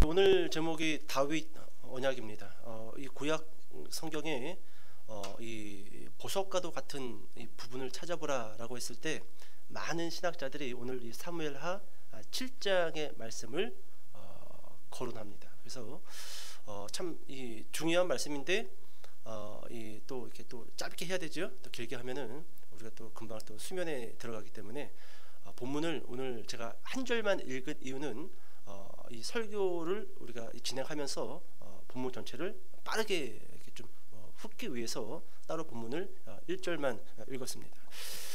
오늘 제목이 다윗 언약입니다. 이 구약 성경에 이 보석과도 같은 이 부분을 찾아보라라고 했을 때 많은 신학자들이 오늘 이 사무엘하 7장의 말씀을 거론합니다. 그래서 참 이 중요한 말씀인데 이 또 이렇게 또 짧게 해야 되죠. 또 길게 하면은 우리가 또 금방 또 수면에 들어가기 때문에 본문을 오늘 제가 한 절만 읽은 이유는 이 설교를 우리가 진행하면서 본문 전체를 빠르게 이렇게 좀 훑기 위해서 따로 본문을 1절만 읽었습니다.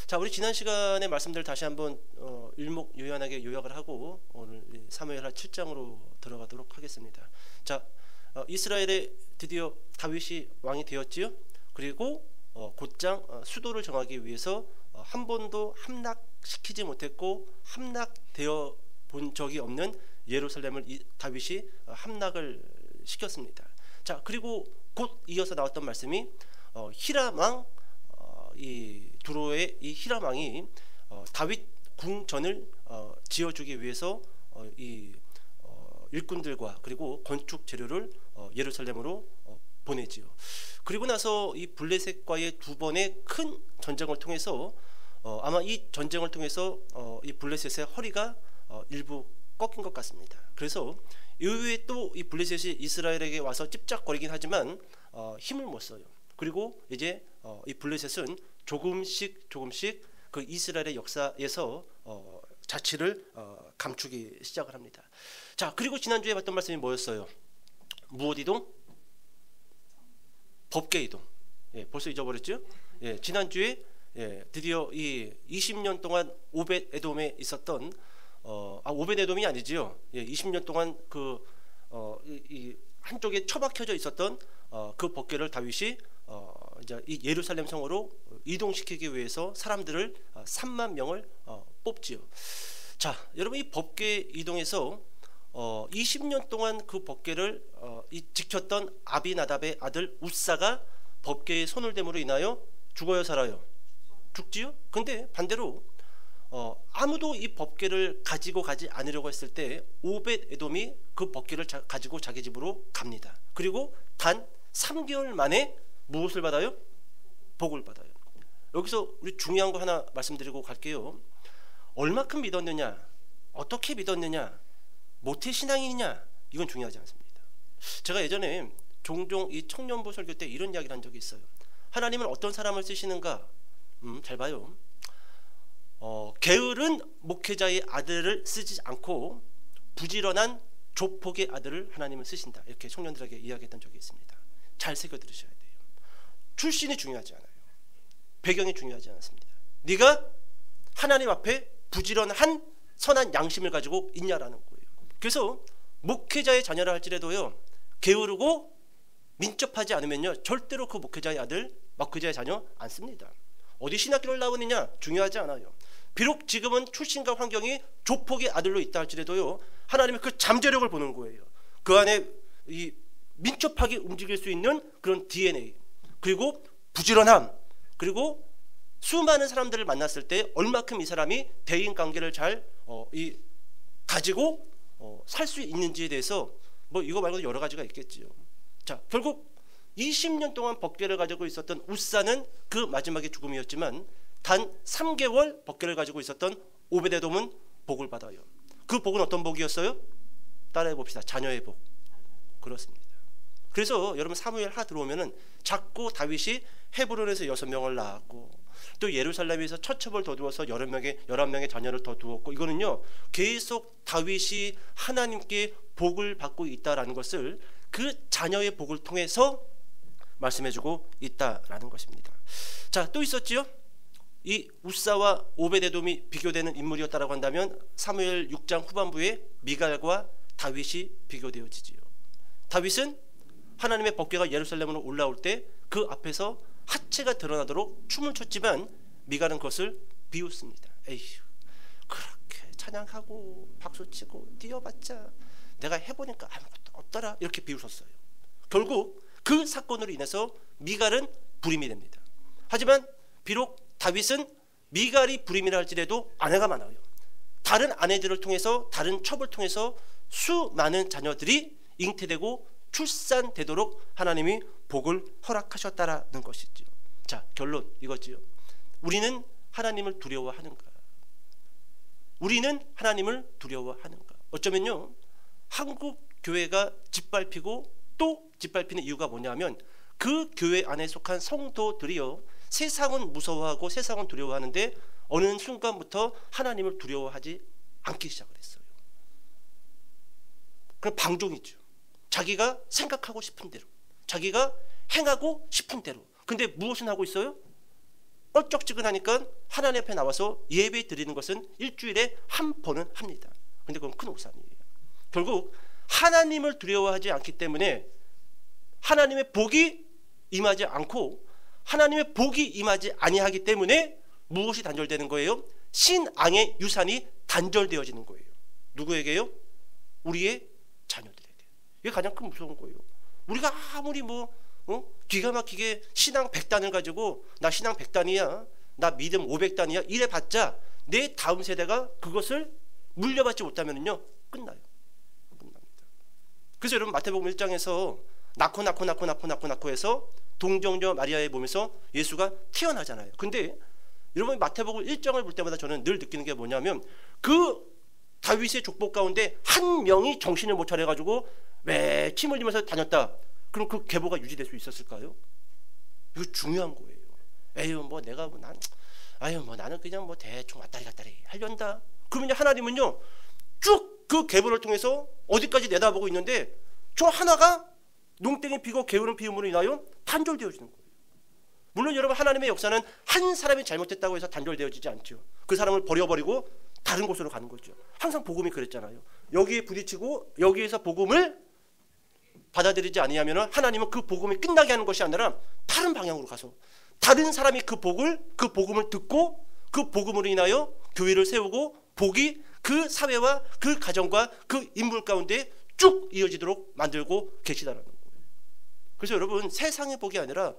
자, 우리 지난 시간의 말씀들 다시 한번 일목요연하게 요약을 하고 오늘 사무엘하 7장으로 들어가도록 하겠습니다. 자, 이스라엘에 드디어 다윗이 왕이 되었지요. 그리고 곧장 수도를 정하기 위해서 한 번도 함락시키지 못했고 함락되어 본 적이 없는 예루살렘을 다윗이 함락을 시켰습니다. 자, 그리고 곧 이어서 나왔던 말씀이 히람 왕 이 두로의 이 히람 왕이 다윗 궁전을 지어주기 위해서 이 일꾼들과 그리고 건축 재료를 예루살렘으로 보내지요. 그리고 나서 이 블레셋과의 두 번의 큰 전쟁을 통해서 아마 이 전쟁을 통해서 이 블레셋의 허리가 일부 꺾인 것 같습니다. 그래서 이후에 또 이 블레셋이 이스라엘에게 와서 찝작거리긴 하지만 힘을 못 써요. 그리고 이제 이 블레셋은 조금씩 그 이스라엘의 역사에서 자취를 감추기 시작을 합니다. 자, 그리고 지난주에 봤던 말씀이 뭐였어요? 무엇 이동? 법계 이동. 예, 벌써 잊어버렸죠? 예, 지난주에 드디어 이 20년 동안 오벳 에돔에 있었던 오벳 에돔이 아니지요. 예, 20년 동안 이 한쪽에 처박혀져 있었던 그 법궤를 다윗이 이제 이 예루살렘 성으로 이동시키기 위해서 사람들을 3만 명을 뽑지요. 자, 여러분 이 법궤 이동에서 20년 동안 그 법궤를 지켰던 아비나답의 아들 우사가 법궤에 손을 댐으로 인하여 죽어요, 살아요? 죽지요? 근데 반대로 아무도 이 법궤를 가지고 가지 않으려고 했을 때 오벳 에돔이 그 법궤를 가지고 자기 집으로 갑니다. 그리고 단 3개월 만에 무엇을 받아요? 복을 받아요. 여기서 우리 중요한 거 하나 말씀드리고 갈게요. 얼마큼 믿었느냐, 어떻게 믿었느냐, 모태신앙이냐, 이건 중요하지 않습니다. 제가 예전에 종종 이 청년부 설교 때 이런 이야기를 한 적이 있어요. 하나님은 어떤 사람을 쓰시는가? 잘 봐요. 게으른 목회자의 아들을 쓰지 않고 부지런한 조폭의 아들을 하나님은 쓰신다. 이렇게 청년들에게 이야기했던 적이 있습니다. 잘 새겨 들으셔야 돼요. 출신이 중요하지 않아요. 배경이 중요하지 않습니다. 네가 하나님 앞에 부지런한 선한 양심을 가지고 있냐라는 거예요. 그래서 목회자의 자녀라 할지라도요, 게으르고 민첩하지 않으면요 절대로 그 목회자의 아들, 목회자의 자녀 안 씁니다. 어디 신학교를 나오느냐 중요하지 않아요. 비록 지금은 출신과 환경이 조폭의 아들로 있다 할지라도요, 하나님의 그 잠재력을 보는 거예요. 그 안에 이 민첩하게 움직일 수 있는 그런 DNA, 그리고 부지런함, 그리고 수많은 사람들을 만났을 때 얼마큼 이 사람이 대인관계를 잘 가지고 살 수 있는지에 대해서 뭐 이거 말고도 여러 가지가 있겠지요. 자, 결국 20년 동안 법궤를 가지고 있었던 우사는 그 마지막에 죽음이었지만 단 3개월 법궤를 가지고 있었던 오벳에돔은 복을 받아요. 그 복은 어떤 복이었어요? 따라해 봅시다. 자녀의 복. 그렇습니다. 그래서 여러분 사무엘하 들어오면은 자꾸 다윗이 헤브론에서 6명을 낳았고 또 예루살렘에서 처첩을 더 두어서 11명의 자녀를 더 두었고, 이거는요 계속 다윗이 하나님께 복을 받고 있다라는 것을 그 자녀의 복을 통해서 말씀해주고 있다라는 것입니다. 자, 또 있었지요. 이 우사와 오벳에돔이 비교되는 인물이었다라고 한다면 사무엘 6장 후반부에 미갈과 다윗이 비교되어지지요. 다윗은 하나님의 법궤가 예루살렘으로 올라올 때 그 앞에서 하체가 드러나도록 춤을 췄지만 미갈은 그것을 비웃습니다. 에휴, 그렇게 찬양하고 박수치고 뛰어봤자 내가 해보니까 아무것도 없더라, 이렇게 비웃었어요. 결국 그 사건으로 인해서 미갈은 불임이 됩니다. 하지만 비록 다윗은 미갈이 불임이라 할지라도 아내가 많아요. 다른 아내들을 통해서, 다른 첩을 통해서 수많은 자녀들이 잉태되고 출산되도록 하나님이 복을 허락하셨다라는 것이죠. 자, 결론 이거지요. 우리는 하나님을 두려워하는가? 우리는 하나님을 두려워하는가? 어쩌면요, 한국 교회가 짓밟히고 또 짓밟히는 이유가 뭐냐면 그 교회 안에 속한 성도들이요, 세상은 무서워하고 세상은 두려워하는데 어느 순간부터 하나님을 두려워하지 않기 시작을 했어요. 그럼 방종이죠. 자기가 생각하고 싶은 대로, 자기가 행하고 싶은 대로. 근데 무엇은 하고 있어요? 껄쩍지근하니까 하나님 앞에 나와서 예배 드리는 것은 일주일에 한 번은 합니다. 근데 그건 큰 오산이에요. 결국 하나님을 두려워하지 않기 때문에 하나님의 복이 임하지 않고, 하나님의 복이 임하지 아니하기 때문에 무엇이 단절되는 거예요? 신앙의 유산이 단절되어지는 거예요. 누구에게요? 우리의 자녀들에게. 이게 가장 큰 무서운 거예요. 우리가 아무리 기가 막히게 신앙 100단을 가지고 나 신앙 100단이야, 나 믿음 500단이야 이래봤자 내 다음 세대가 그것을 물려받지 못하면요 끝나요. 끝납니다. 그래서 여러분 마태복음 1장에서 낳고 해서 동정녀 마리아의 몸에서 예수가 태어나잖아요. 근데 여러분 마태복음 1장을 볼 때마다 저는 늘 느끼는 게 뭐냐면 그 다윗의 족보 가운데 한 명이 정신을 못 차려가지고 왜 침 흘리면서 다녔다. 그럼 그 계보가 유지될 수 있었을까요? 이거 중요한 거예요. 나는 그냥 대충 왔다리 갔다리 하련다. 그러면 하나님은요 쭉 그 계보를 통해서 어디까지 내다보고 있는데 저 하나가 농땡이 피고 게으른 피움으로 인하여 단절되어지는 거예요. 물론 여러분 하나님의 역사는 한 사람이 잘못했다고 해서 단절되어지지 않죠. 그 사람을 버려버리고 다른 곳으로 가는 거죠. 항상 복음이 그랬잖아요. 여기에 부딪히고 여기에서 복음을 받아들이지 아니하면 하나님은 그 복음이 끝나게 하는 것이 아니라 다른 방향으로 가서 다른 사람이 그 복음을 듣고 그 복음으로 인하여 교회를 세우고 복이 그 사회와 그 가정과 그 인물 가운데 쭉 이어지도록 만들고 계시다라는 거예요. 그래서 여러분 세상의 복이 아니라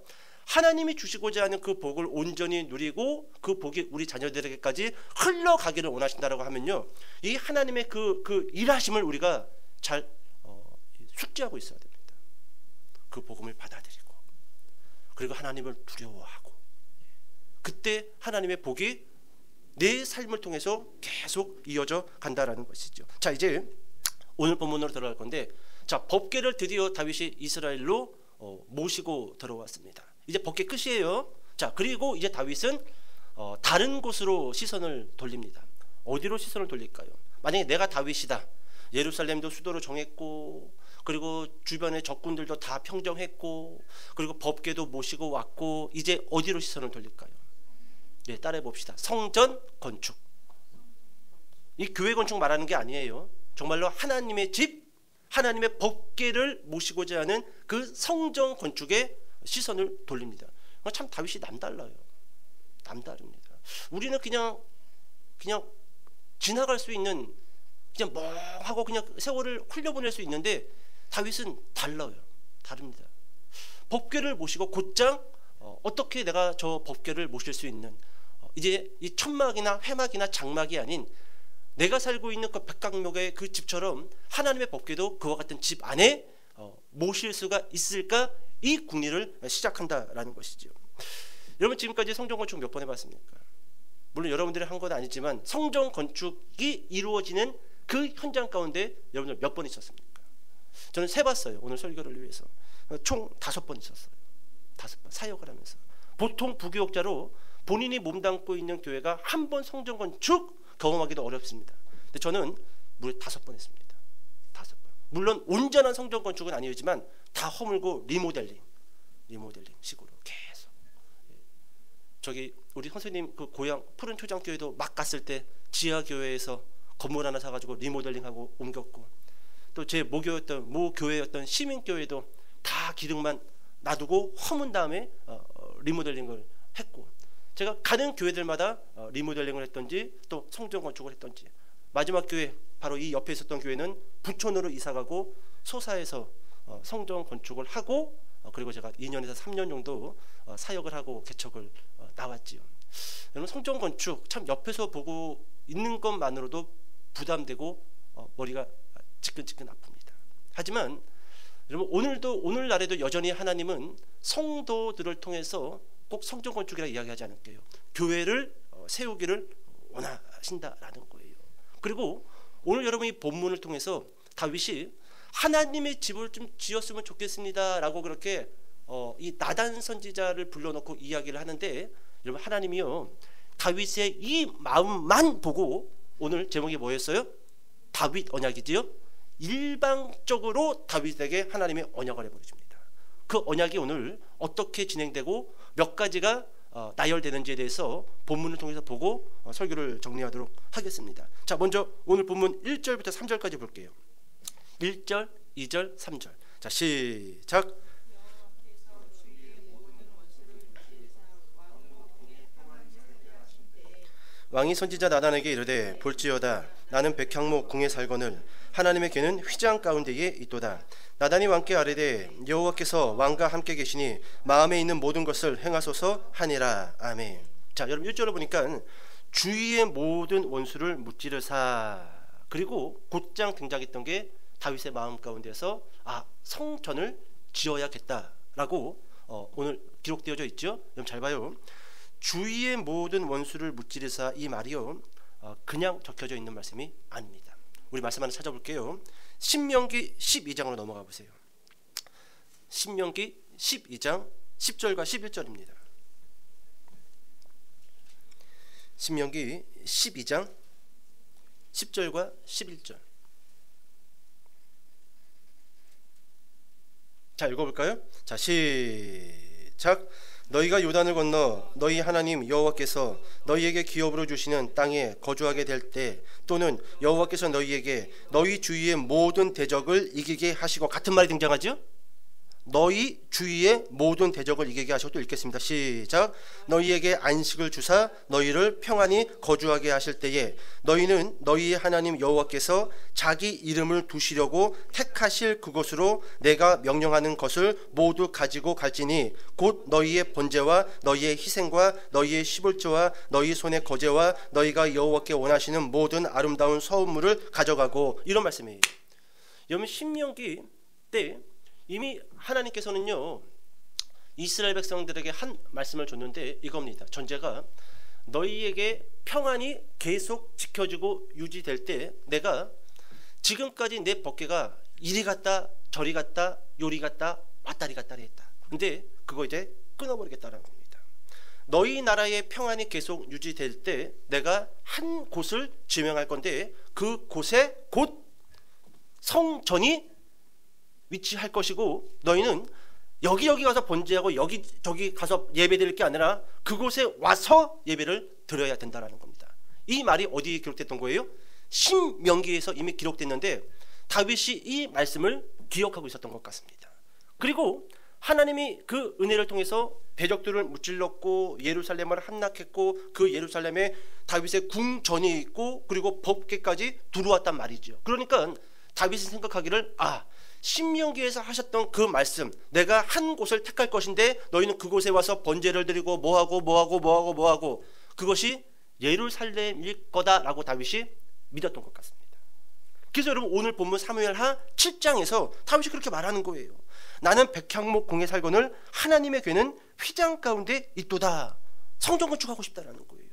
하나님이 주시고자 하는 그 복을 온전히 누리고 그 복이 우리 자녀들에게까지 흘러가기를 원하신다라고 하면요, 이 하나님의 그 일하심을 우리가 잘 숙지하고 있어야 됩니다. 그 복음을 받아들이고 그리고 하나님을 두려워하고, 그때 하나님의 복이 내 삶을 통해서 계속 이어져 간다라는 것이죠. 자, 이제 오늘 본문으로 들어갈 건데, 자, 법궤를 드디어 다윗이 이스라엘로 모시고 들어왔습니다. 이제 법궤 끝이에요. 자, 그리고 이제 다윗은 다른 곳으로 시선을 돌립니다. 어디로 시선을 돌릴까요? 만약에 내가 다윗이다, 예루살렘도 수도로 정했고 그리고 주변의 적군들도 다 평정했고 그리고 법궤도 모시고 왔고, 이제 어디로 시선을 돌릴까요? 네, 따라해 봅시다. 성전 건축. 이 교회 건축 말하는 게 아니에요. 정말로 하나님의 집, 하나님의 법궤를 모시고자 하는 그 성전 건축에 시선을 돌립니다. 참 다윗이 남달라요. 남다릅니다. 우리는 그냥 지나갈 수 있는, 그냥 멍하고 그냥 세월을 흘려보낼 수 있는데 다윗은 달라요. 다릅니다. 법궤를 모시고 곧장 어떻게 내가 저 법궤를 모실 수 있는, 이제 이 천막이나 회막이나 장막이 아닌 내가 살고 있는 그 백각목의 그 집처럼 하나님의 법궤도 그와 같은 집 안에 모실 수가 있을까, 이 궁리를 시작한다라는 것이죠. 여러분 지금까지 성전 건축 몇 번 해봤습니까? 물론 여러분들이 한 건 아니지만 성전 건축이 이루어지는 그 현장 가운데 여러분들 몇 번 있었습니까? 저는 세봤어요. 오늘 설교를 위해서 총 5번 있었어요. 5번 사역을 하면서. 보통 부교육자로 본인이 몸담고 있는 교회가 한 번 성전 건축 경험하기도 어렵습니다. 근데 저는 무려 5번 했습니다. 5번. 물론 온전한 성전 건축은 아니었지만 다 허물고 리모델링 식으로 계속. 저기 우리 선생님 그 고향 푸른 초장교회도 막 갔을 때 지하 교회에서 건물 하나 사가지고 리모델링하고 옮겼고, 또 제 모교회였던 시민교회도 다 기둥만 놔두고 허문 다음에 리모델링을 했고, 제가 가는 교회들마다 리모델링을 했던지 또 성전 건축을 했던지, 마지막 교회 바로 이 옆에 있었던 교회는 부촌으로 이사가고 소사에서 성전 건축을 하고, 그리고 제가 2년에서 3년 정도 사역을 하고 개척을 나왔지요. 여러분 성전 건축 참 옆에서 보고 있는 것만으로도 부담되고 머리가 지끈지끈 아픕니다. 하지만 여러분 오늘날에도 여전히 하나님은 성도들을 통해서 꼭 성전 건축이라 이야기하지 않을게요. 교회를 세우기를 원하신다라는 거예요. 그리고 오늘 여러분이 본문을 통해서 다윗이 하나님의 집을 좀 지었으면 좋겠습니다라고 그렇게 이 나단 선지자를 불러놓고 이야기를 하는데, 여러분 하나님이요 다윗의 이 마음만 보고 오늘 제목이 뭐였어요? 다윗 언약이지요. 일방적으로 다윗에게 하나님의 언약을 해버리십니다. 그 언약이 오늘 어떻게 진행되고 몇 가지가 나열되는지에 대해서 본문을 통해서 보고 설교를 정리하도록 하겠습니다. 자, 먼저 오늘 본문 1절부터 3절까지 볼게요. 1절, 2절, 3절. 자, 시작. 왕이 선지자 나단에게 이르되 볼지어다 나는 백향목 궁에 살거늘 하나님의 궤는 휘장 가운데에 있도다. 나단이 왕께 아뢰되 여호와께서 왕과 함께 계시니 마음에 있는 모든 것을 행하소서 하니라. 아멘. 자, 여러분 1절을 보니까 주위의 모든 원수를 무찌르사, 그리고 곧장 등장했던 게 다윗의 마음 가운데서 성전을 지어야겠다라고 오늘 기록되어져 있죠. 여러분 잘 봐요. 주위의 모든 원수를 무찌르사, 이 말이요 그냥 적혀져 있는 말씀이 아닙니다. 우리 말씀 하나 찾아볼게요. 신명기 12장으로 넘어가 보세요. 신명기 12장 10절과 11절입니다. 신명기 12장 10절과 11절. 자, 읽어볼까요? 자, 시작. 너희가 요단을 건너 너희 하나님 여호와께서 너희에게 기업으로 주시는 땅에 거주하게 될 때, 또는 여호와께서 너희에게 너희 주위의 모든 대적을 이기게 하시고, 같은 말이 등장하죠. 너희 주위의 모든 대적을 이기게 하시고, 또 읽겠습니다. 시작. 너희에게 안식을 주사 너희를 평안히 거주하게 하실 때에 너희는 너희의 하나님 여호와께서 자기 이름을 두시려고 택하실 그곳으로 내가 명령하는 것을 모두 가지고 갈지니, 곧 너희의 번제와 너희의 희생과 너희의 시불제와 너희 손의 거제와 너희가 여호와께 원하시는 모든 아름다운 서은물을 가져가고. 이런 말씀이에요. 여러분 신명기 때 이미 하나님께서는요 이스라엘 백성들에게 한 말씀을 줬는데 이겁니다. 전제가 너희에게 평안이 계속 지켜지고 유지될 때 내가 지금까지 내 법궤가 이리 갔다 저리 갔다 요리 갔다 왔다리 갔다리 했다. 근데 그거 이제 끊어버리겠다는 겁니다. 너희 나라의 평안이 계속 유지될 때 내가 한 곳을 지명할 건데 그 곳에 곧 성전이 위치할 것이고, 너희는 여기 가서 번제하고 여기 저기 가서 예배드릴 게 아니라 그곳에 와서 예배를 드려야 된다라는 겁니다. 이 말이 어디에 기록됐던 거예요? 신명기에서 이미 기록됐는데 다윗이 이 말씀을 기억하고 있었던 것 같습니다. 그리고 하나님이 그 은혜를 통해서 대적들을 무찔렀고 예루살렘을 함락했고 그 예루살렘에 다윗의 궁전이 있고 그리고 법궤까지 들어왔단 말이죠. 그러니까 다윗이 생각하기를 신명기에서 하셨던 그 말씀, 내가 한 곳을 택할 것인데 너희는 그곳에 와서 번제를 드리고 뭐하고 그것이 예루살렘일 거다라고 다윗이 믿었던 것 같습니다. 그래서 여러분 오늘 본문 사무엘하 7장에서 다윗이 그렇게 말하는 거예요. 나는 백향목 궁에 살거늘 하나님의 궤는 휘장 가운데 있도다. 성전 건축하고 싶다라는 거예요.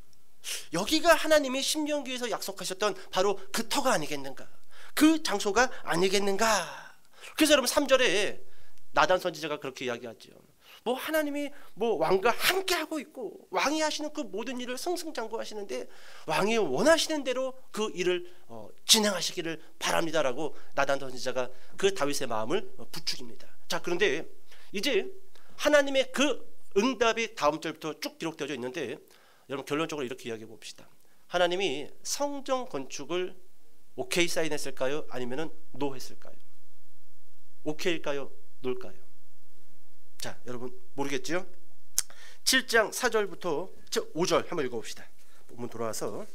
여기가 하나님이 신명기에서 약속하셨던 바로 그 터가 아니겠는가, 그 장소가 아니겠는가. 그래서 여러분 3절에 나단 선지자가 그렇게 이야기하죠. 하나님이 왕과 함께 하고 있고 왕이 하시는 그 모든 일을 승승장구하시는데 왕이 원하시는 대로 그 일을 진행하시기를 바랍니다라고 나단 선지자가 그 다윗의 마음을 부추깁니다. 자, 그런데 이제 하나님의 그 응답이 다음 절부터 쭉 기록되어져 있는데 여러분 결론적으로 이렇게 이야기해 봅시다. 하나님이 성전 건축을 오케이 사인했을까요? 아니면은 노 했을까요? 오케이일까요? 노일까요? 자, 여러분 모르겠죠? 7장 4절부터 5절 한번 읽어봅시다. 본문 돌아와서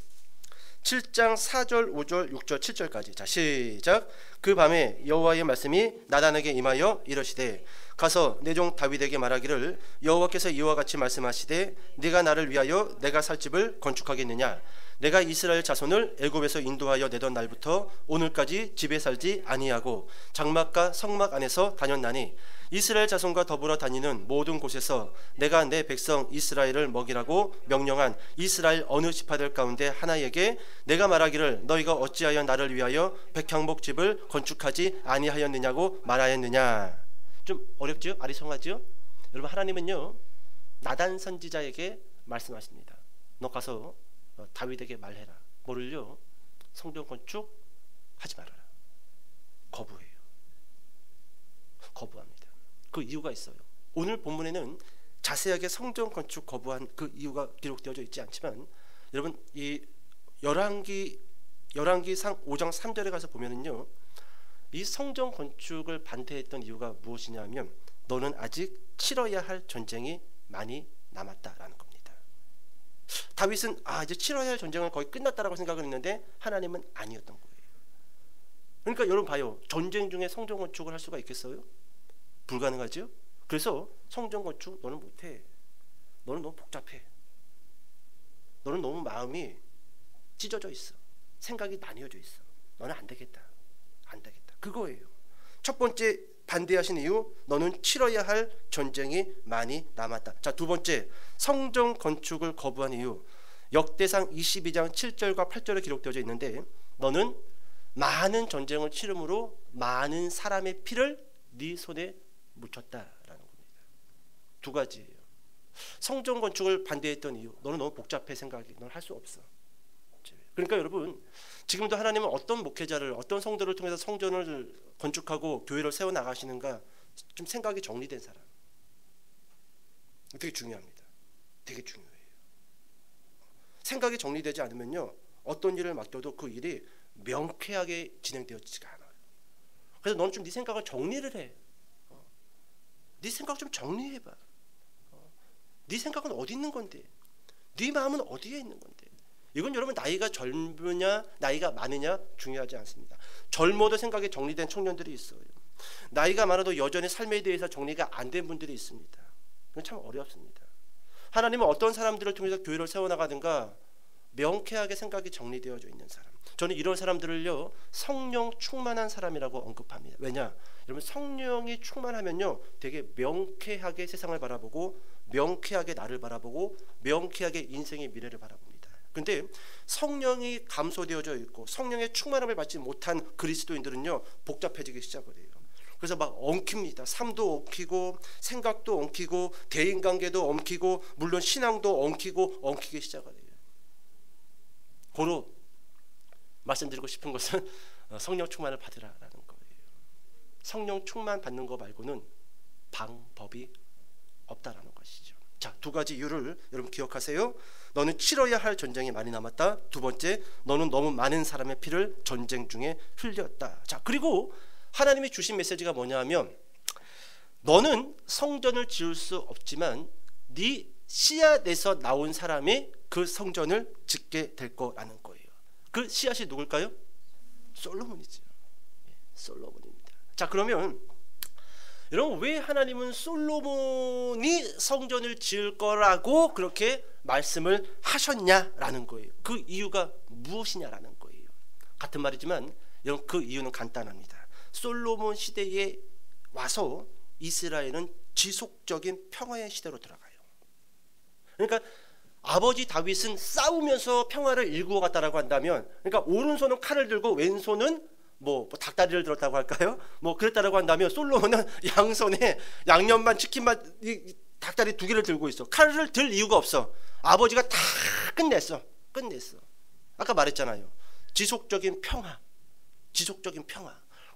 7장 4절 5절 6절 7절까지. 자, 시작. 그 밤에 여호와의 말씀이 나단에게 임하여 이르시되 가서 내 종 다윗에게 말하기를 여호와께서 이와 같이 말씀하시되 네가 나를 위하여 내가 살 집을 건축하겠느냐? 내가 이스라엘 자손을 애굽에서 인도하여 내던 날부터 오늘까지 집에 살지 아니하고 장막과 성막 안에서 다녔나니 이스라엘 자손과 더불어 다니는 모든 곳에서 내가 내 백성 이스라엘을 먹이라고 명령한 이스라엘 어느 지파들 가운데 하나에게 내가 말하기를 너희가 어찌하여 나를 위하여 백향목 집을 건축하지 아니하였느냐고 말하였느냐. 좀 어렵죠? 아리송하죠? 여러분, 하나님은요 나단 선지자에게 말씀하십니다. 너 가서 다윗에게 말해라. 뭐를요? 성전 건축 하지 말아라. 거부해요. 거부합니다. 그 이유가 있어요. 오늘 본문에는 자세하게 성전 건축 거부한 그 이유가 기록되어져 있지 않지만, 여러분 이 열왕기상 5장 3절에 가서 보면은요, 이 성전 건축을 반대했던 이유가 무엇이냐면 너는 아직 치러야 할 전쟁이 많이 남았다라는 겁니다. 다윗은 이제 치러야 할 전쟁은 거의 끝났다라고 생각을 했는데 하나님은 아니었던 거예요. 그러니까 여러분 봐요. 전쟁 중에 성전 건축을 할 수가 있겠어요? 불가능하죠. 그래서 성전 건축 너는 못해. 너는 너무 복잡해. 너는 너무 마음이 찢어져 있어. 생각이 나뉘어져 있어. 너는 안 되겠다. 안 되겠다. 그거예요. 첫 번째 반대하신 이유, 너는 치러야 할 전쟁이 많이 남았다. 자, 두 번째, 성전 건축을 거부한 이유, 역대상 22장 7절과 8절에 기록되어져 있는데 너는 많은 전쟁을 치름으로 많은 사람의 피를 네 손에 묻혔다라는 겁니다. 두 가지예요. 성전 건축을 반대했던 이유, 너는 너무 복잡해. 생각이 넌 할 수 없어. 그러니까 여러분, 지금도 하나님은 어떤 목회자를, 어떤 성도를 통해서 성전을 건축하고 교회를 세워 나가시는가, 좀 생각이 정리된 사람, 되게 중요합니다. 되게 중요해요. 생각이 정리되지 않으면요, 어떤 일을 맡겨도 그 일이 명쾌하게 진행되어지지가 않아요. 그래서 너는 좀 네 생각을 정리를 해. 네 생각 좀 정리해봐. 네 생각은 어디 있는 건데? 네 마음은 어디에 있는 건데? 이건 여러분 나이가 젊으냐 나이가 많으냐 중요하지 않습니다. 젊어도 생각이 정리된 청년들이 있어요. 나이가 많아도 여전히 삶에 대해서 정리가 안 된 분들이 있습니다. 이건 참 어렵습니다. 하나님은 어떤 사람들을 통해서 교회를 세워나가든가 명쾌하게 생각이 정리되어져 있는 사람, 저는 이런 사람들을요 성령 충만한 사람이라고 언급합니다. 왜냐? 여러분, 성령이 충만하면요 되게 명쾌하게 세상을 바라보고 명쾌하게 나를 바라보고 명쾌하게 인생의 미래를 바라봅니다. 근데 성령이 감소되어져 있고 성령의 충만함을 받지 못한 그리스도인들은요 복잡해지기 시작을 해요. 그래서 막 엉킵니다. 삶도 엉키고 생각도 엉키고 대인관계도 엉키고 물론 신앙도 엉키기 시작을 해요. 고로 말씀드리고 싶은 것은 성령 충만을 받으라라는 거예요. 성령 충만 받는 거 말고는 방법이 없다라는 것이죠. 자, 두 가지 이유를 여러분 기억하세요. 너는 치러야 할 전쟁이 많이 남았다. 두 번째, 너는 너무 많은 사람의 피를 전쟁 중에 흘렸다. 자, 그리고 하나님이 주신 메시지가 뭐냐면, 너는 성전을 지을 수 없지만 네 씨앗에서 나온 사람이 그 성전을 짓게 될 거라는 거예요. 그 씨앗이 누굴까요? 솔로몬이죠. 솔로몬입니다. 자, 그러면 여러분, 왜 하나님은 솔로몬이 성전을 지을 거라고 그렇게 말씀을 하셨냐라는 거예요. 그 이유가 무엇이냐라는 거예요. 같은 말이지만 여러분, 그 이유는 간단합니다. 솔로몬 시대에 와서 이스라엘은 지속적인 평화의 시대로 들어가요. 그러니까 아버지 다윗은 싸우면서 평화를 일구어 갔다라고 한다면, 그러니까 오른손은 칼을 들고 왼손은 뭐 닭다리를 들었다고 할까요? 뭐 그랬다라고 한다면, 솔로몬은 양손에 양념만 치킨만 닭다리 2개를 들고 있어. 칼을 들 이유가 없어. 아버지가 다 끝냈어. 아까 말했잖아요. 지속적인 평화.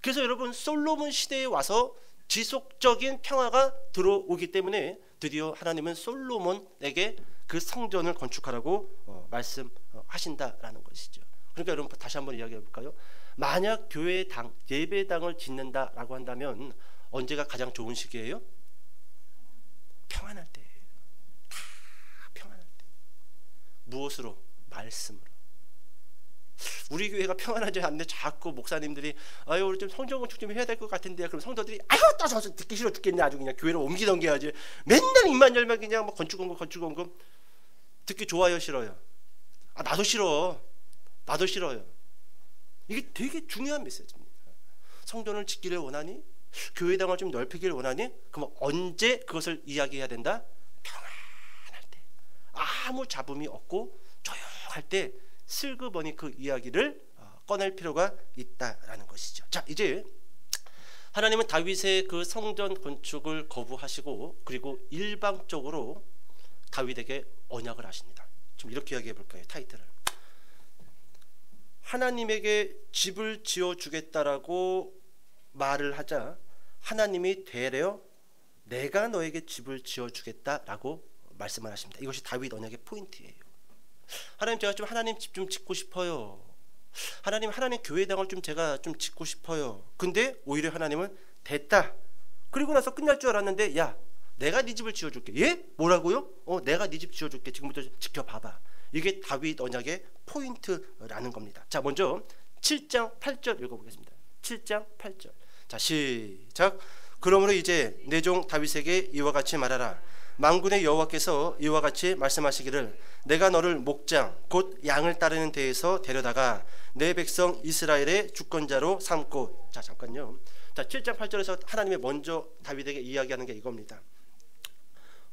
그래서 여러분, 솔로몬 시대에 와서 지속적인 평화가 들어오기 때문에 드디어 하나님은 솔로몬에게 그 성전을 건축하라고 말씀하신다라는 것이죠. 그러니까 여러분, 다시 한번 이야기해 볼까요? 만약 교회당, 예배당을 짓는다라고 한다면 언제가 가장 좋은 시기예요? 평안할 때예요. 다 평안할 때. 무엇으로? 말씀으로. 우리 교회가 평안하지 않는데 자꾸 목사님들이 우리 좀 성전 건축 좀 해야 될 것 같은데, 그럼 성도들이 또 듣기 싫어 죽겠네. 아주 그냥 교회를 옮기 넘겨야지. 맨날 입만 열면 그냥 뭐 건축 언급 듣기 좋아요, 싫어요? 나도 싫어. 나도 싫어요. 이게 되게 중요한 메시지입니다. 성전을 짓기를 원하니? 교회당을 좀 넓히기를 원하니? 그럼 언제 그것을 이야기해야 된다? 평안할 때, 아무 잡음이 없고 조용할 때 슬그머니 그 이야기를 꺼낼 필요가 있다라는 것이죠. 자, 이제 하나님은 다윗의 그 성전 건축을 거부하시고 그리고 일방적으로 다윗에게 언약을 하십니다. 좀 이렇게 이야기해 볼까요? 타이틀을. 하나님에게 집을 지어주겠다라고 말을 하자 하나님이 되려 내가 너에게 집을 지어주겠다라고 말씀을 하십니다. 이것이 다윗 언약의 포인트예요. 하나님, 제가 좀 하나님 집 좀 짓고 싶어요. 하나님 교회당을 좀 제가 좀 짓고 싶어요. 근데 오히려 하나님은 됐다. 그리고 나서 끝날 줄 알았는데, 야, 내가 네 집을 지어줄게. 예? 뭐라고요? 내가 네 집 지어줄게. 지금부터 지켜봐봐. 이게 다윗 언약의 포인트라는 겁니다. 자, 먼저 7장 8절 읽어보겠습니다. 7장 8절. 자, 시작. 그러므로 이제 내 종 다윗에게 이와 같이 말하라. 만군의 여호와께서 이와 같이 말씀하시기를 내가 너를 목장 곧 양을 따르는 데에서 데려다가 내 백성 이스라엘의 주권자로 삼고. 자, 잠깐요. 자, 7장 8절에서 하나님이 먼저 다윗에게 이야기하는 게 이겁니다.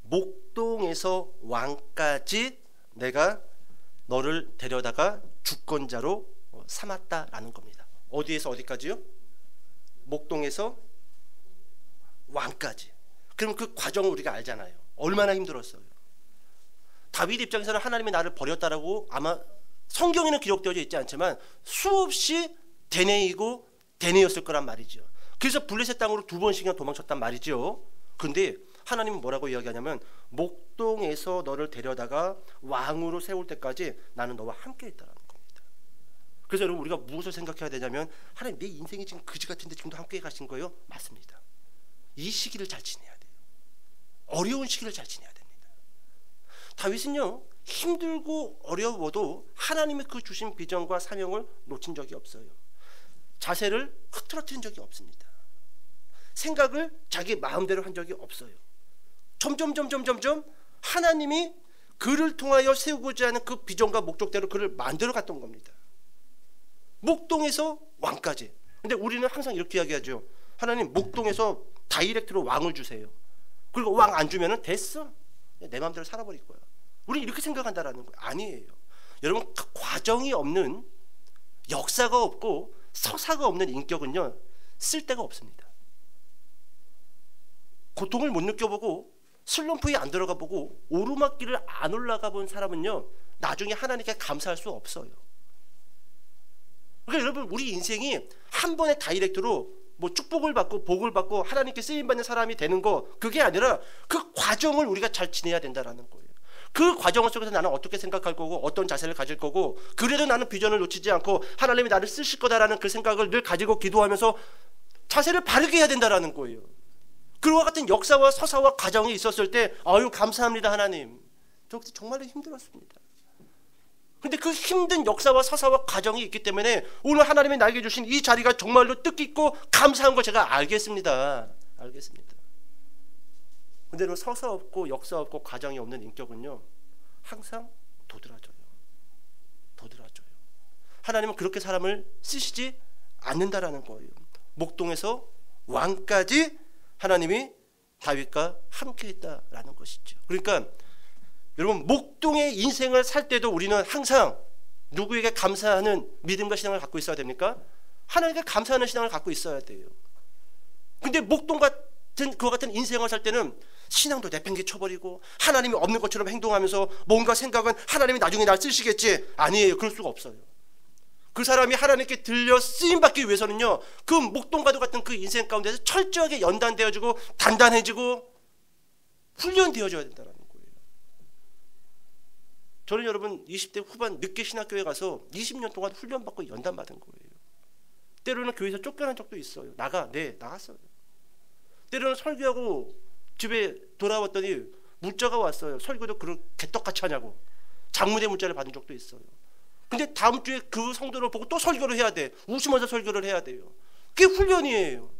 목동에서 왕까지 내가 너를 데려다가 주권자로 삼았다라는 겁니다. 어디에서 어디까지요? 목동에서 왕까지. 그럼 그 과정을 우리가 알잖아요. 얼마나 힘들었어요. 다윗 입장에서는 하나님이 나를 버렸다라고 아마 성경에는 기록되어져 있지 않지만 수없이 대내이고 대내였을 거란 말이죠. 그래서 블레셋 땅으로 2번씩이나 도망쳤단 말이죠. 근데 하나님은 뭐라고 이야기하냐면 목동에서 너를 데려다가 왕으로 세울 때까지 나는 너와 함께 있다라는 겁니다. 그래서 여러분, 우리가 무엇을 생각해야 되냐면 하나님, 내 인생이 지금 그지 같은데 지금도 함께 가신 거예요? 맞습니다. 이 시기를 잘 지내야 돼요. 어려운 시기를 잘 지내야 됩니다. 다윗은요, 힘들고 어려워도 하나님이 그 주신 비전과 사명을 놓친 적이 없어요. 자세를 흐트러뜨린 적이 없습니다. 생각을 자기 마음대로 한 적이 없어요. 점점 하나님이 그를 통하여 세우고자 하는 그 비전과 목적대로 그를 만들어 갔던 겁니다. 목동에서 왕까지. 근데 우리는 항상 이렇게 이야기하죠. 하나님, 목동에서 다이렉트로 왕을 주세요. 그리고 왕 안 주면은 됐어, 내 마음대로 살아버릴 거야. 우리는 이렇게 생각한다라는 거예요. 아니에요. 여러분, 그 과정이 없는, 역사가 없고 서사가 없는 인격은요, 쓸데가 없습니다. 고통을 못 느껴보고 슬럼프에 안 들어가 보고 오르막길을 안 올라가 본 사람은요, 나중에 하나님께 감사할 수 없어요. 그러니까 여러분, 우리 인생이 한 번에 다이렉트로 뭐 축복을 받고 복을 받고 하나님께 쓰임받는 사람이 되는 거, 그게 아니라 그 과정을 우리가 잘 지내야 된다라는 거예요. 그 과정 속에서 나는 어떻게 생각할 거고 어떤 자세를 가질 거고, 그래도 나는 비전을 놓치지 않고 하나님이 나를 쓰실 거다라는 그 생각을 늘 가지고 기도하면서 자세를 바르게 해야 된다라는 거예요. 그와 같은 역사와 서사와 과정이 있었을 때, 아유 감사합니다 하나님, 저 그때 정말로 힘들었습니다. 근데 그 힘든 역사와 서사와 과정이 있기 때문에 오늘 하나님이 나에게 주신 이 자리가 정말로 뜻깊고 감사한 걸 제가 알겠습니다. 근데 서사 없고 역사 없고 과정이 없는 인격은요, 항상 도드라져요. 하나님은 그렇게 사람을 쓰시지 않는다라는 거예요. 목동에서 왕까지 하나님이 다윗과 함께 했다라는 것이죠. 그러니까 여러분, 목동의 인생을 살 때도 우리는 항상 누구에게 감사하는 믿음과 신앙을 갖고 있어야 됩니까? 하나님께 감사하는 신앙을 갖고 있어야 돼요. 근데 목동 같은 그와 같은 인생을 살 때는 신앙도 내팽개쳐버리고 하나님이 없는 것처럼 행동하면서 뭔가 생각은 하나님이 나중에 날 쓰시겠지. 아니에요. 그럴 수가 없어요. 그 사람이 하나님께 들려 쓰임받기 위해서는요, 그 목동과도 같은 그 인생 가운데서 철저하게 연단되어지고 단단해지고 훈련되어져야 된다는 거예요. 저는 여러분 20대 후반 늦게 신학교에 가서 20년 동안 훈련받고 연단받은 거예요. 때로는 교회에서 쫓겨난 적도 있어요. 나갔어요. 때로는 설교하고 집에 돌아왔더니 문자가 왔어요. 설교도 그런 개떡같이 하냐고. 장문의 문자를 받은 적도 있어요. 근데 다음 주에 그 성도를 보고 또 설교를 해야 돼. 웃으면서 설교를 해야 돼요. 그게 훈련이에요.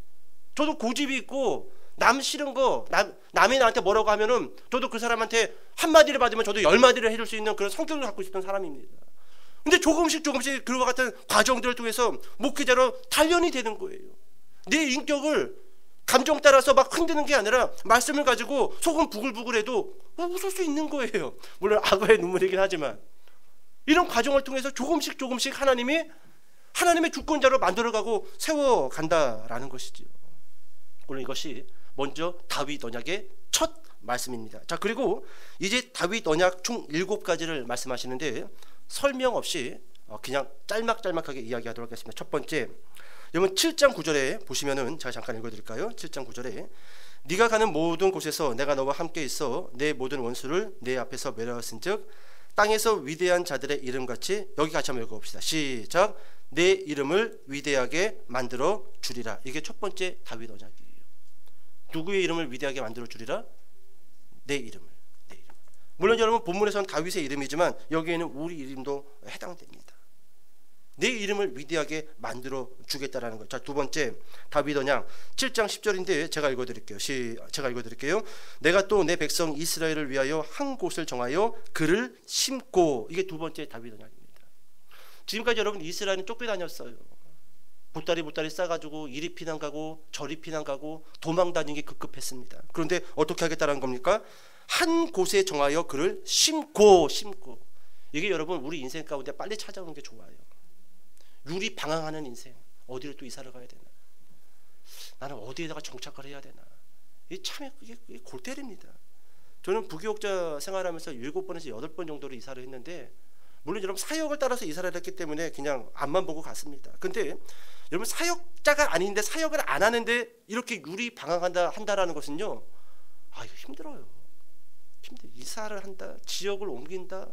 저도 고집이 있고 남 싫은 거, 남이 나한테 뭐라고 하면은 저도 그 사람한테 한마디를 받으면 저도 10마디를 해줄 수 있는 그런 성격을 갖고 있었던 사람입니다. 근데 조금씩 그와 같은 과정들을 통해서 목회자로 단련이 되는 거예요. 내 인격을 감정 따라서 막 흔드는 게 아니라 말씀을 가지고 속은 부글부글해도 웃을 수 있는 거예요. 물론 악어의 눈물이긴 하지만 이런 과정을 통해서 조금씩 하나님의 주권자로 만들어가고 세워간다라는 것이죠. 오늘 이것이 먼저 다윗 언약의 첫 말씀입니다. 자, 그리고 이제 다윗 언약 총 7가지를 말씀하시는데 설명 없이 그냥 짤막하게 이야기하도록 하겠습니다. 첫 번째, 여러분 7장 9절에 보시면은 제가 잠깐 읽어드릴까요? 7장 9절에 네가 가는 모든 곳에서 내가 너와 함께 있어 내 모든 원수를 내 앞에서 멸하였은즉 땅에서 위대한 자들의 이름같이, 여기 같이 한번 읽어봅시다. 시작. 내 이름을 위대하게 만들어 주리라. 이게 첫 번째 다윗 언약이에요. 누구의 이름을 위대하게 만들어 주리라? 내 이름을. 물론 여러분 본문에서는 다윗의 이름이지만 여기에는 우리 이름도 해당됩니다. 내 이름을 위대하게 만들어 주겠다라는 것. 자, 두 번째 다윗 언약 7장 10절인데 제가 읽어드릴게요. 내가 또 내 백성 이스라엘을 위하여 한 곳을 정하여 그를 심고. 이게 두 번째 다윗 언약입니다. 지금까지 여러분 이스라엘은 쫓겨다녔어요. 보따리 싸가지고 이리 피난 가고 저리 피난 가고 도망 다니는 게 급급했습니다. 그런데 어떻게 하겠다는 겁니까? 한 곳에 정하여 그를 심고. 이게 여러분 우리 인생 가운데 빨리 찾아오는 게 좋아요. 유리 방황하는 인생. 어디를 또 이사를 가야 되나? 나는 어디에다가 정착을 해야 되나? 이게 골 때립니다. 저는 부교육자 생활하면서 7번에서 8번 정도로 이사를 했는데, 물론 여러분 사역을 따라서 이사를 했기 때문에 그냥 앞만 보고 갔습니다. 근데 여러분 사역자가 아닌데 사역을 안 하는데 이렇게 유리 방황한다라는 것은요, 이거 힘들어요. 이사를 한다, 지역을 옮긴다,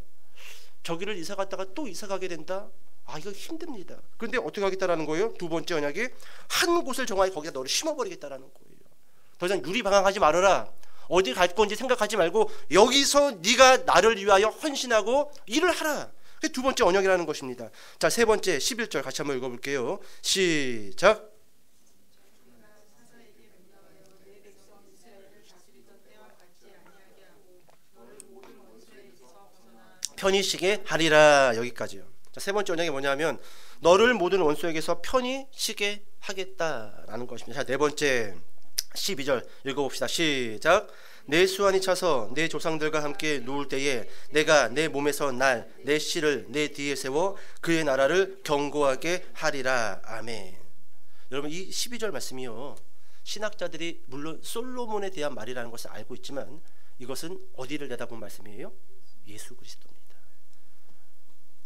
저기를 이사 갔다가 또 이사 가게 된다. 이거 힘듭니다. 그런데 어떻게 하겠다라는 거예요? 두 번째 언약이 한 곳을 정하여 거기다 너를 심어버리겠다라는 거예요. 더 이상 유리 방황하지 말아라. 어디 갈 건지 생각하지 말고 여기서 네가 나를 위하여 헌신하고 일을 하라. 그게 두 번째 언약이라는 것입니다. 자, 세 번째 11절 같이 한번 읽어볼게요. 시작. 편히 쉬게 하리라. 여기까지요. 자, 세 번째 언약이 뭐냐면 너를 모든 원수에게서 편히 쉬게 하겠다라는 것입니다. 자, 네 번째 12절 읽어봅시다. 시작. 내 수완이 차서 내 조상들과 함께 누울 때에 내가 내 몸에서 내 씨를 내 뒤에 세워 그의 나라를 견고하게 하리라. 아멘. 여러분 이 12절 말씀이요, 신학자들이 물론 솔로몬에 대한 말이라는 것을 알고 있지만 이것은 어디를 내다본 말씀이에요? 예수 그리스도입니다.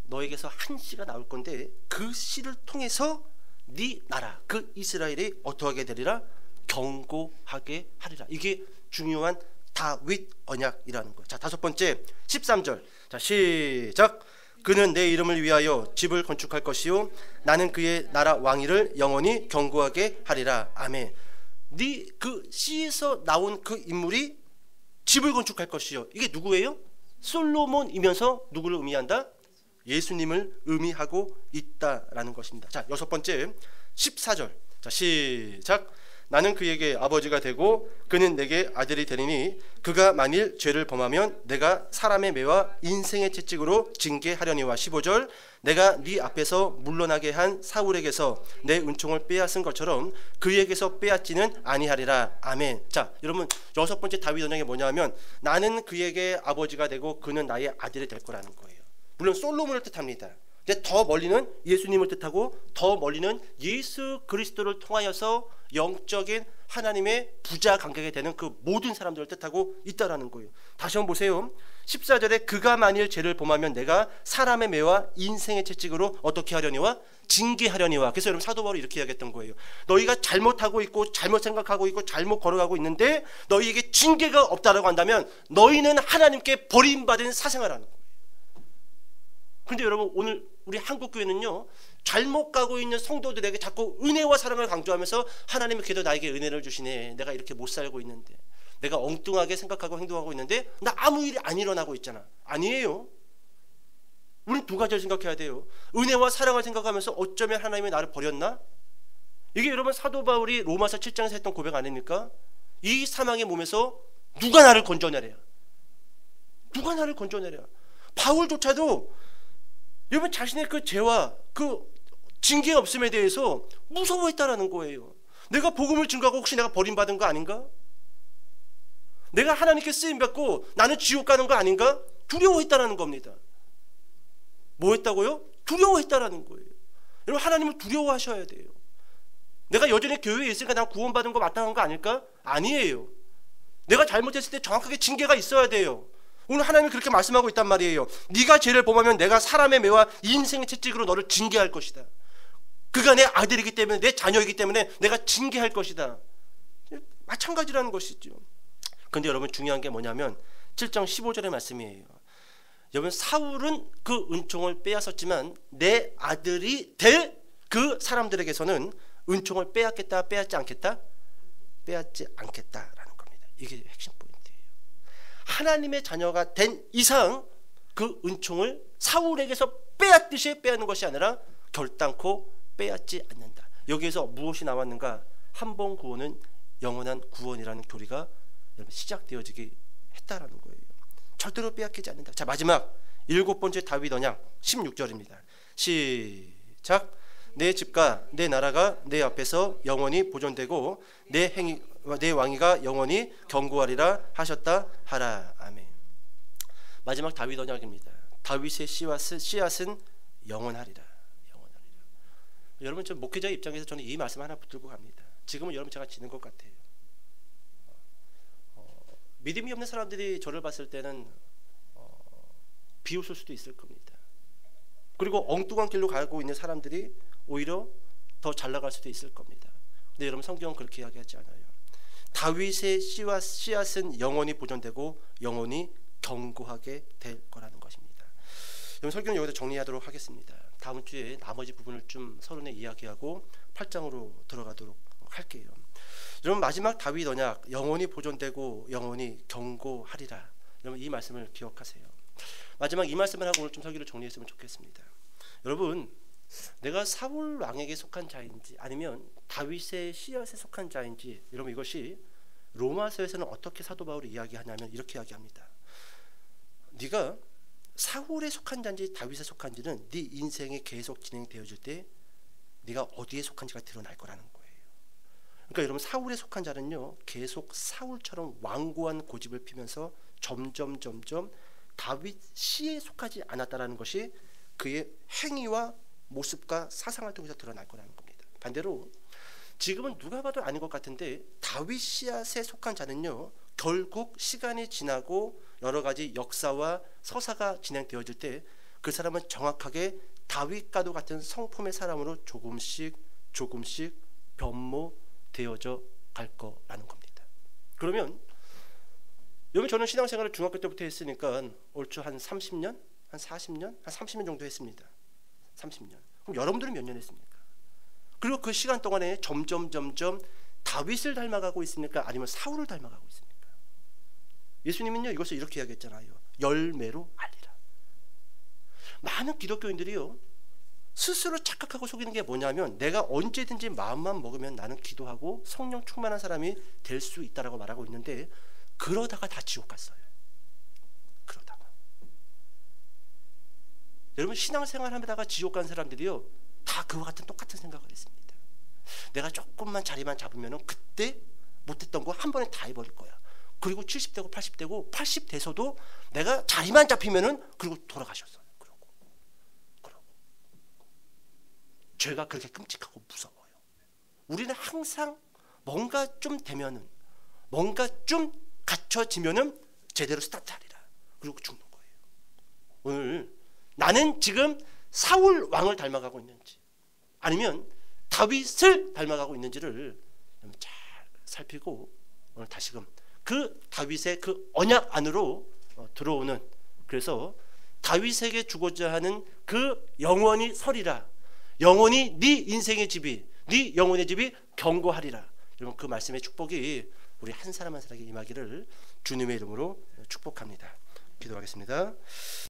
너에게서 한 씨가 나올 건데 그 씨를 통해서 네 나라, 그 이스라엘이 어떠하게 되리라? 견고하게 하리라. 이게 중요한 다윗 언약이라는 거예요. 자, 다섯 번째 13절. 자, 시작. 그는 내 이름을 위하여 집을 건축할 것이요 나는 그의 나라 왕위를 영원히 견고하게 하리라. 아멘. 네 그 씨에서 나온 그 인물이 집을 건축할 것이요. 이게 누구예요? 솔로몬이면서 누구를 의미한다? 예수님을 의미하고 있다라는 것입니다. 자, 여섯 번째 14절. 자, 시작. 나는 그에게 아버지가 되고 그는 내게 아들이 되리니 그가 만일 죄를 범하면 내가 사람의 매와 인생의 채찍으로 징계하려니와. 15절. 내가 네 앞에서 물러나게 한 사울에게서 내 은총을 빼앗은 것처럼 그에게서 빼앗지는 아니하리라. 아멘. 자, 여러분 여섯 번째 다윗 언약이 뭐냐면 나는 그에게 아버지가 되고 그는 나의 아들이 될 거라는 거예요. 물론 솔로몬을 뜻합니다. 근데 더 멀리는 예수님을 뜻하고 더 멀리는 예수 그리스도를 통하여서 영적인 하나님의 부자 관계가 되는 그 모든 사람들을 뜻하고 있다라는 거예요. 다시 한번 보세요. 14절에 그가 만일 죄를 범하면 내가 사람의 매와 인생의 채찍으로 어떻게 하려니와? 징계하려니와. 그래서 여러분 사도 바울이 이렇게 이야기했던 거예요. 너희가 잘못하고 있고 잘못 생각하고 있고 잘못 걸어가고 있는데 너희에게 징계가 없다라고 한다면 너희는 하나님께 버림받은 사생활하는 거예요. 그런데 여러분 오늘 우리 한국교회는요, 잘못 가고 있는 성도들에게 자꾸 은혜와 사랑을 강조하면서 하나님이 그래도 나에게 은혜를 주시네, 내가 이렇게 못 살고 있는데, 내가 엉뚱하게 생각하고 행동하고 있는데 나 아무 일이 안 일어나고 있잖아. 아니에요. 우리는 두 가지를 생각해야 돼요. 은혜와 사랑을 생각하면서 어쩌면 하나님이 나를 버렸나? 이게 여러분 사도 바울이 로마서 7장에서 했던 고백 아닙니까? 이 사망의 몸에서 누가 나를 건져내랴? 누가 나를 건져내랴? 바울조차도 여러분 자신의 그 죄와 그 징계 없음에 대해서 무서워했다라는 거예요. 내가 복음을 증거하고 혹시 내가 버림받은 거 아닌가? 내가 하나님께 쓰임받고 나는 지옥 가는 거 아닌가? 두려워했다라는 겁니다. 뭐 했다고요? 두려워했다라는 거예요. 여러분 하나님을 두려워하셔야 돼요. 내가 여전히 교회에 있으니까 난 구원받은 거 마땅한 거 아닐까? 아니에요. 내가 잘못했을 때 정확하게 징계가 있어야 돼요. 오늘 하나님이 그렇게 말씀하고 있단 말이에요. 네가 죄를 범하면 내가 사람의 매와 인생의 채찍으로 너를 징계할 것이다. 그가 내 아들이기 때문에, 내 자녀이기 때문에 내가 징계할 것이다. 마찬가지라는 것이죠. 그런데 여러분 중요한 게 뭐냐면 7장 15절의 말씀이에요. 여러분 사울은 그 은총을 빼앗았지만 내 아들이 될 그 사람들에게서는 은총을 빼앗겠다, 빼앗지 않겠다? 빼앗지 않겠다라는 겁니다. 이게 핵심 포인트예요. 하나님의 자녀가 된 이상 그 은총을 사울에게서 빼앗듯이 빼앗는 것이 아니라 결단코 빼앗지 않는다. 여기에서 무엇이 나왔는가? 한 번 구원은 영원한 구원이라는 교리가 시작되어지게 했다라는 거예요. 절대로 빼앗기지 않는다. 자, 마지막 7번째 다윗 언약 16절입니다. 시작. 내 집과 내 나라가 내 앞에서 영원히 보존되고 내 왕위가 영원히 견고하리라 하셨다 하라. 아멘. 마지막 다윗 언약입니다. 다윗의 씨앗은 영원하리라. 영원하리라. 여러분 저 목회자 입장에서 저는 이 말씀 하나 붙들고 갑니다. 지금은 여러분 제가 지는 것 같아요. 믿음이 없는 사람들이 저를 봤을 때는 비웃을 수도 있을 겁니다. 그리고 엉뚱한 길로 가고 있는 사람들이 오히려 더 잘 나갈 수도 있을 겁니다. 근데 여러분 성경은 그렇게 이야기하지 않아요. 다윗의 씨앗은 영원히 보존되고 영원히 견고하게 될 거라는 것입니다. 여러분 설교는 여기서 정리하도록 하겠습니다. 다음 주에 나머지 부분을 좀 서론에 이야기하고 8장으로 들어가도록 할게요. 여러분 마지막 다윗 언약 영원히 보존되고 영원히 견고하리라. 여러분 이 말씀을 기억하세요. 마지막 이 말씀을 하고 오늘 좀 설교를 정리했으면 좋겠습니다. 여러분 내가 사울 왕에게 속한 자인지 아니면 다윗의 씨앗에 속한 자인지 여러분 이것이 로마서에서는 어떻게 사도 바울이 이야기하냐면 이렇게 이야기합니다. 네가 사울에 속한 자인지 다윗에 속한지는 네 인생이 계속 진행되어질 때 네가 어디에 속한지가 드러날 거라는 거예요. 그러니까 여러분 사울에 속한 자는요 계속 사울처럼 완고한 고집을 피면서 점점 다윗 씨에 속하지 않았다라는 것이 그의 행위와 모습과 사상을 통해서 드러날 거라는 겁니다. 반대로 지금은 누가 봐도 아닌 것 같은데 다윗 씨앗에 속한 자는요 결국 시간이 지나고 여러 가지 역사와 서사가 진행되어질 때 그 사람은 정확하게 다윗과도 같은 성품의 사람으로 조금씩 변모되어져 갈 거라는 겁니다. 그러면 여러분 저는 신앙생활을 중학교 때부터 했으니까 얼추 한 30년? 한 40년? 한 30년 정도 했습니다. 30년. 그럼 여러분들은 몇 년 했습니까? 그리고 그 시간 동안에 점점 다윗을 닮아가고 있습니까? 아니면 사울을 닮아가고 있습니까? 예수님은요 이것을 이렇게 이야기했잖아요. 열매로 알리라. 많은 기독교인들이요 스스로 착각하고 속이는 게 뭐냐면 내가 언제든지 마음만 먹으면 나는 기도하고 성령 충만한 사람이 될 수 있다라고 말하고 있는데 그러다가 다 지옥 갔어요. 그러다가 여러분 신앙생활 하다가 지옥 간 사람들이요 다 그와 같은 똑같은 생각을 했습니다. 내가 조금만 자리만 잡으면 그때 못했던 거 한 번에 다 해버릴 거야. 그리고 70되고 80되고 80 돼서도 내가 자리만 잡히면은 그리고 돌아가셨어요. 그러고 죄가 그렇게 끔찍하고 무서워요. 우리는 항상 뭔가 좀 되면은 뭔가 좀 갖춰지면은 제대로 스타트하리라. 그리고 죽는 거예요. 오늘 나는 지금 사울 왕을 닮아가고 있는지 아니면 다윗을 닮아가고 있는지를 잘 살피고 오늘 다시금 그 다윗의 그 언약 안으로 들어오는 그래서 다윗에게 주고자 하는 그 영원히 서리라. 영원히 네 인생의 집이 네 영혼의 집이 견고하리라. 여러분 그 말씀의 축복이 우리 한 사람 한 사람에게 임하기를 주님의 이름으로 축복합니다. 기도하겠습니다.